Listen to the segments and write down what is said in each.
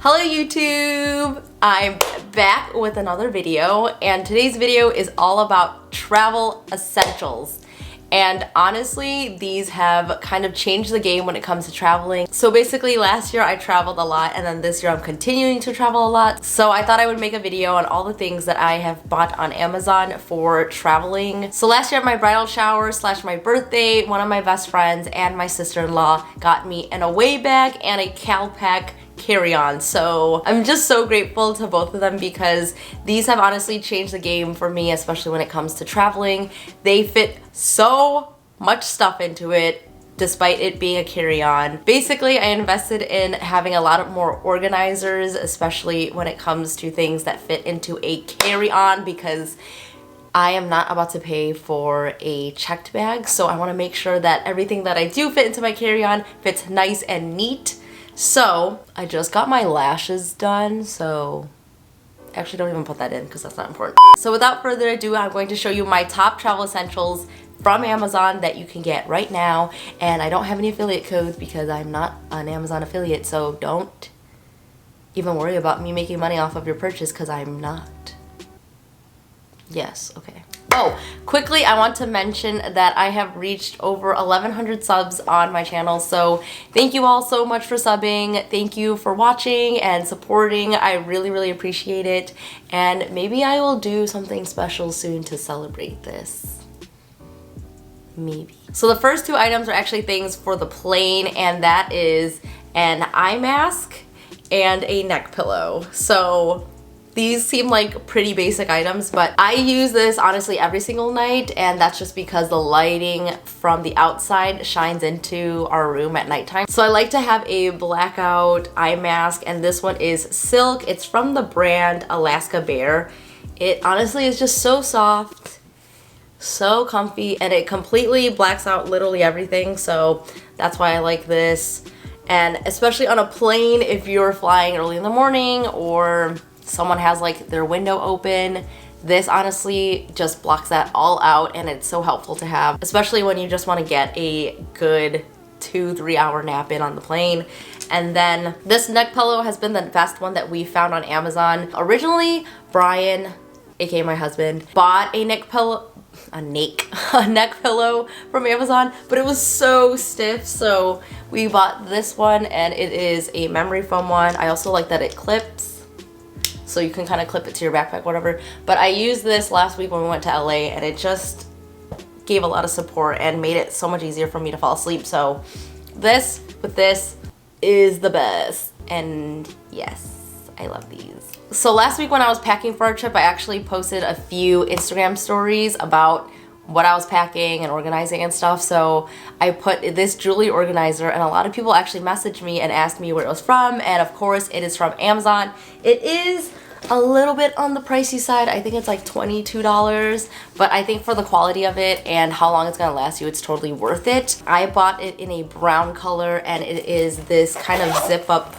Hello YouTube! I'm back with another video, and today's video is all about travel essentials. And honestly, these have kind of changed the game when it comes to traveling. So basically last year I traveled a lot, and then this year I'm continuing to travel a lot. So I thought I would make a video on all the things that I have bought on Amazon for traveling. So last year at my bridal shower / my birthday, one of my best friends and my sister-in-law got me an away bag and a CalPack carry-on. So I'm just so grateful to both of them because these have honestly changed the game for me, especially when it comes to traveling. They fit so much stuff into it despite it being a carry-on. Basically, I invested in having a lot more organizers, especially when it comes to things that fit into a carry-on, because I am not about to pay for a checked bag, so I want to make sure that everything that I do fit into my carry-on fits nice and neat. So I just got my lashes done, so actually don't even put that in because that's not important. So without further ado, I'm going to show you my top travel essentials from Amazon that you can get right now. And I don't have any affiliate codes because I'm not an Amazon affiliate, so don't even worry about me making money off of your purchase because I'm not. Yes, okay. Oh, quickly, I want to mention that I have reached over 1,100 subs on my channel, so thank you all so much for subbing. Thank you for watching and supporting. I really, really appreciate it, and maybe I will do something special soon to celebrate this. Maybe. So the first two items are actually things for the plane, and that is an eye mask and a neck pillow. So these seem like pretty basic items, but I use this honestly every single night, and that's just because the lighting from the outside shines into our room at nighttime. So I like to have a blackout eye mask, and this one is silk. It's from the brand Alaska Bear. It honestly is just so soft, so comfy, and it completely blacks out literally everything, so that's why I like this. And especially on a plane, if you're flying early in the morning or someone has like their window open, this honestly just blocks that all out, and it's so helpful to have, especially when you just want to get a good 2-3 hour nap in on the plane. And then this neck pillow has been the best one that we found on Amazon. Originally, Brian, aka my husband, bought a neck pillow from Amazon, but it was so stiff, so we bought this one, and it is a memory foam one. I also like that it clips, so you can kind of clip it to your backpack, whatever. But I used this last week when we went to LA, and it just gave a lot of support and made it so much easier for me to fall asleep. So this with this is the best, and yes, I love these. So last week when I was packing for our trip, I actually posted a few Instagram stories about what I was packing and organizing and stuff. So I put this jewelry organizer, and a lot of people actually messaged me and asked me where it was from, and of course it is from Amazon. It is a little bit on the pricey side. I think it's like $22, but I think for the quality of it and how long it's gonna last you, it's totally worth it. I bought it in a brown color, and it is this kind of zip up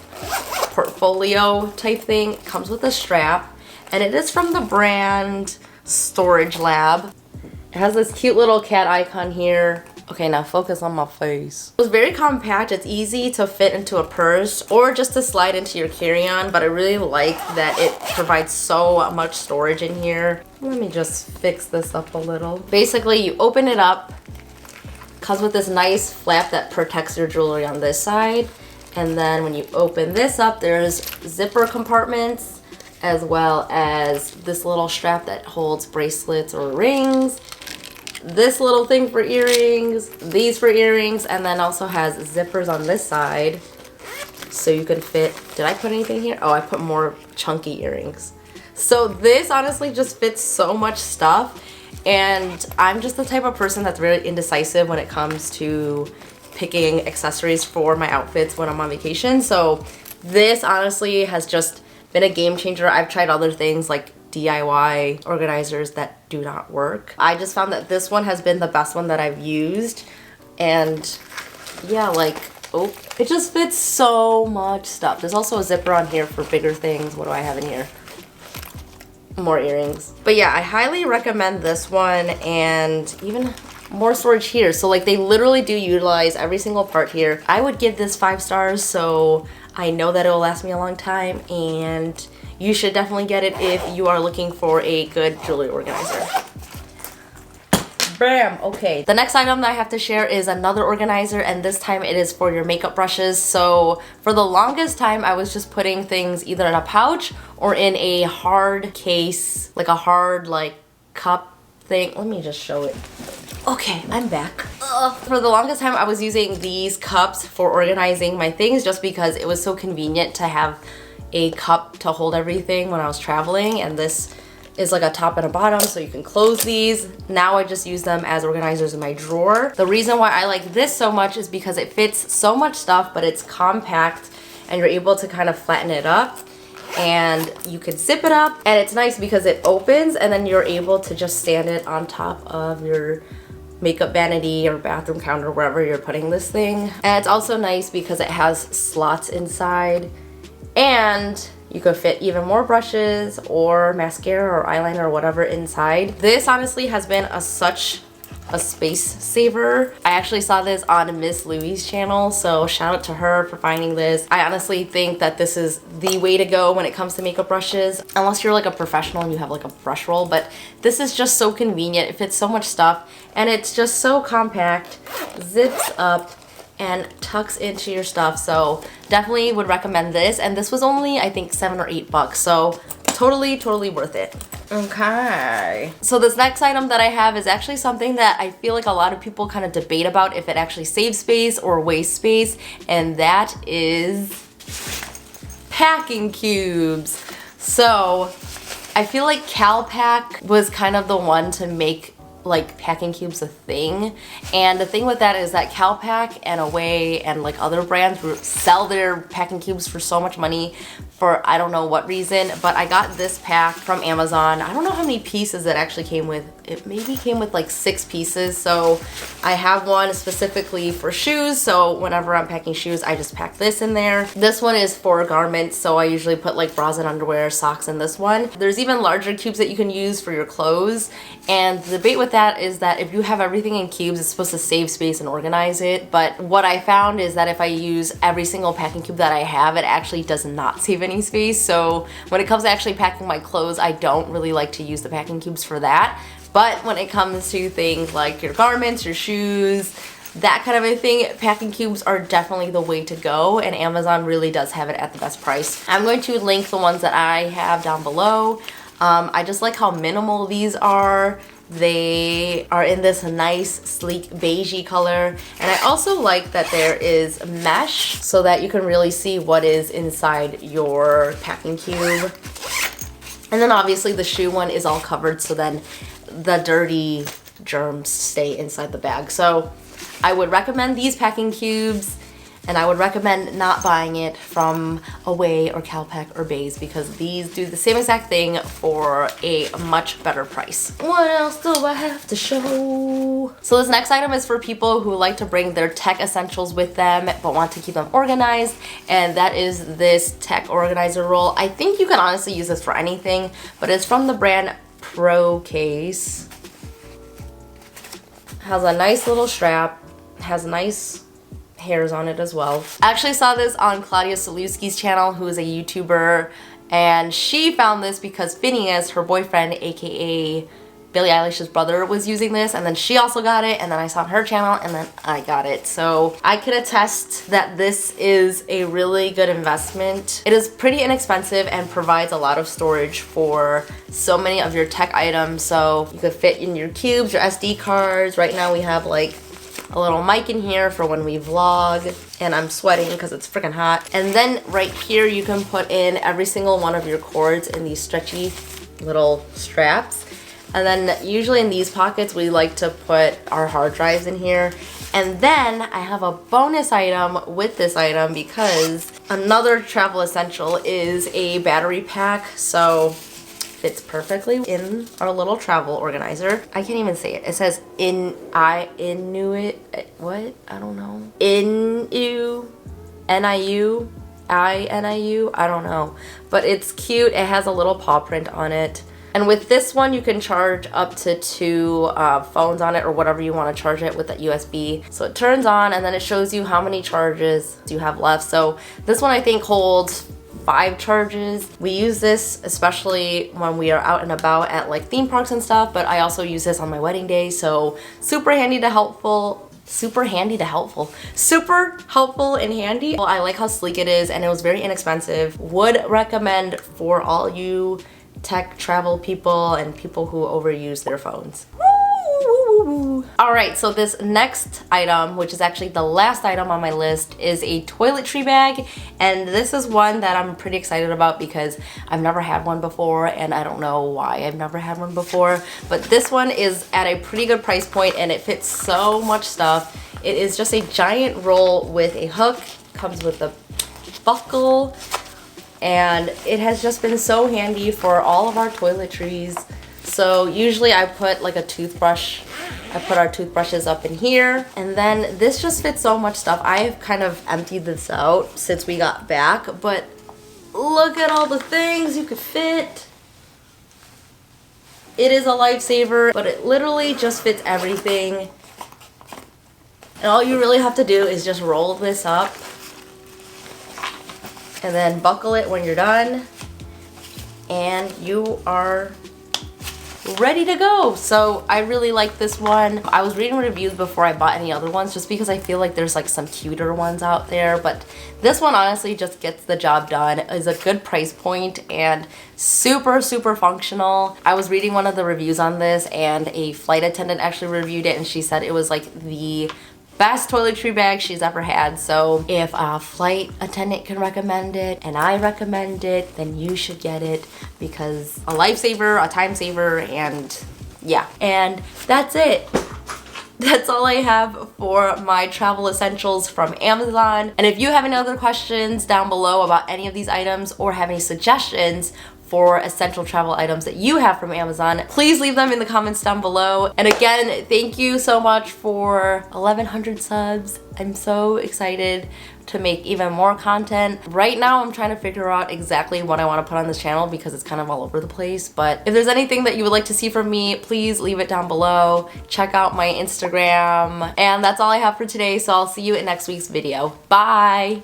portfolio type thing. It comes with a strap, and it is from the brand Storage Lab. It has this cute little cat icon here. Okay, now focus on my face. It's very compact. It's easy to fit into a purse or just to slide into your carry-on, but I really like that it provides so much storage in here. Let me just fix this up a little. Basically, you open it up. It comes with this nice flap that protects your jewelry on this side. And then when you open this up, there's zipper compartments, as well as this little strap that holds bracelets or rings, this little thing for earrings, these for earrings, and then also has zippers on this side so you can fit. Did I put anything here? Oh, I put more chunky earrings. So this honestly just fits so much stuff, and I'm just the type of person that's really indecisive when it comes to picking accessories for my outfits when I'm on vacation. So this honestly has just been a game changer. I've tried other things like DIY organizers that do not work. I just found that this one has been the best one that I've used, and yeah, like, oh, it just fits so much stuff. There's also a zipper on here for bigger things. What do I have in here? More earrings. But yeah, I highly recommend this one, and even more storage here. So like they literally do utilize every single part here. I would give this 5 stars, so I know that it will last me a long time, and you should definitely get it if you are looking for a good jewelry organizer. Bam! Okay. The next item that I have to share is another organizer, and this time it is for your makeup brushes. So for the longest time, I was just putting things either in a pouch or in a hard case, like a hard like cup thing. Let me just show it. Okay, I'm back. For the longest time, I was using these cups for organizing my things just because it was so convenient to have a cup to hold everything when I was traveling, and this is like a top and a bottom, so you can close these. Now I just use them as organizers in my drawer. The reason why I like this so much is because it fits so much stuff, but it's compact and you're able to kind of flatten it up, and you can zip it up, and it's nice because it opens and then you're able to just stand it on top of your makeup vanity or bathroom counter, wherever you're putting this thing. And it's also nice because it has slots inside, and you could fit even more brushes or mascara or eyeliner or whatever inside. This honestly has been such a space saver. I actually saw this on Miss Louie's channel, so shout out to her for finding this. I honestly think that this is the way to go when it comes to makeup brushes, unless you're like a professional and you have like a brush roll, but this is just so convenient. It fits so much stuff, and it's just so compact, zips up, and tucks into your stuff. So definitely would recommend this, and this was only I think $7 or $8, so totally worth it. Okay, so this next item that I have is actually something that I feel like a lot of people kind of debate about if it actually saves space or wastes space, and that is packing cubes. So I feel like CalPack was kind of the one to make like packing cubes a thing, and the thing with that is that CalPack and Away and like other brands sell their packing cubes for so much money for I don't know what reason. But I got this pack from Amazon. I don't know how many pieces it actually came with. It maybe came with like 6 pieces, so I have one specifically for shoes, so whenever I'm packing shoes I just pack this in there. This one is for garments, so I usually put like bras and underwear, socks in this one. There's even larger cubes that you can use for your clothes, and the debate with that is that if you have everything in cubes, it's supposed to save space and organize it. But what I found is that if I use every single packing cube that I have, it actually does not save any space. So when it comes to actually packing my clothes, I don't really like to use the packing cubes for that. But when it comes to things like your garments, your shoes, that kind of a thing, packing cubes are definitely the way to go, and Amazon really does have it at the best price. I'm going to link the ones that I have down below. I just like how minimal these are. They are in this nice sleek beigey color, and I also like that there is mesh so that you can really see what is inside your packing cube. And then obviously the shoe one is all covered, so then the dirty germs stay inside the bag. So I would recommend these packing cubes, and I would recommend not buying it from Away or CalPack or Bays, because these do the same exact thing for a much better price. What else do I have to show? So this next item is for people who like to bring their tech essentials with them but want to keep them organized, and that is this tech organizer roll. I think you can honestly use this for anything, but it's from the brand Pro Case. Has a nice little strap, has nice hairs on it as well. I actually saw this on Claudia Salewski's channel, who is a YouTuber, and she found this because Phineas, her boyfriend, aka Billie Eilish's brother, was using this, and then she also got it, and then I saw on her channel, and then I got it. So I can attest that this is a really good investment. It is pretty inexpensive and provides a lot of storage for so many of your tech items. So you could fit in your cubes, your SD cards. Right now we have like a little mic in here for when we vlog, and I'm sweating because it's freaking hot. And then right here you can put in every single one of your cords in these stretchy little straps. And then usually in these pockets we like to put our hard drives in here. And then I have a bonus item with this item, because another travel essential is a battery pack. So fits perfectly in our little travel organizer. I can't even say it. It says Inuit, what? I don't know. I don't know. But it's cute. It has a little paw print on it. And with this one, you can charge up to 2 phones on it or whatever you want to charge it with that USB. So it turns on and then it shows you how many charges you have left. So this one I think holds 5 charges. We use this especially when we are out and about at like theme parks and stuff, but I also use this on my wedding day, so super handy to helpful. Super helpful and handy. Well, I like how sleek it is and it was very inexpensive. Would recommend for all you tech travel people and people who overuse their phones. Alright, so this next item, which is actually the last item on my list, is a toiletry bag. And this is one that I'm pretty excited about because I've never had one before and I don't know why I've never had one before. But this one is at a pretty good price point and it fits so much stuff. It is just a giant roll with a hook, comes with a buckle, and it has just been so handy for all of our toiletries. So usually I put like a toothbrush, I put our toothbrushes up in here, and then this just fits so much stuff. I've kind of emptied this out since we got back, but look at all the things you could fit. It is a lifesaver, but it literally just fits everything. And all you really have to do is just roll this up and then buckle it when you're done, and you are ready to go. So I really like this one. I was reading reviews before I bought any other ones just because I feel like there's like some cuter ones out there, but this one honestly just gets the job done. It's a good price point and super functional. I was reading one of the reviews on this and a flight attendant actually reviewed it and she said it was like the best toiletry bag she's ever had. So if a flight attendant can recommend it and I recommend it, then you should get it because a lifesaver, a time saver, and yeah. And that's it. That's all I have for my travel essentials from Amazon. And if you have any other questions down below about any of these items or have any suggestions for essential travel items that you have from Amazon, please leave them in the comments down below. And again, thank you so much for 1,100 subs. I'm so excited to make even more content. Right now, I'm trying to figure out exactly what I want to put on this channel because it's kind of all over the place. But if there's anything that you would like to see from me, please leave it down below. Check out my Instagram. And that's all I have for today, so I'll see you in next week's video. Bye!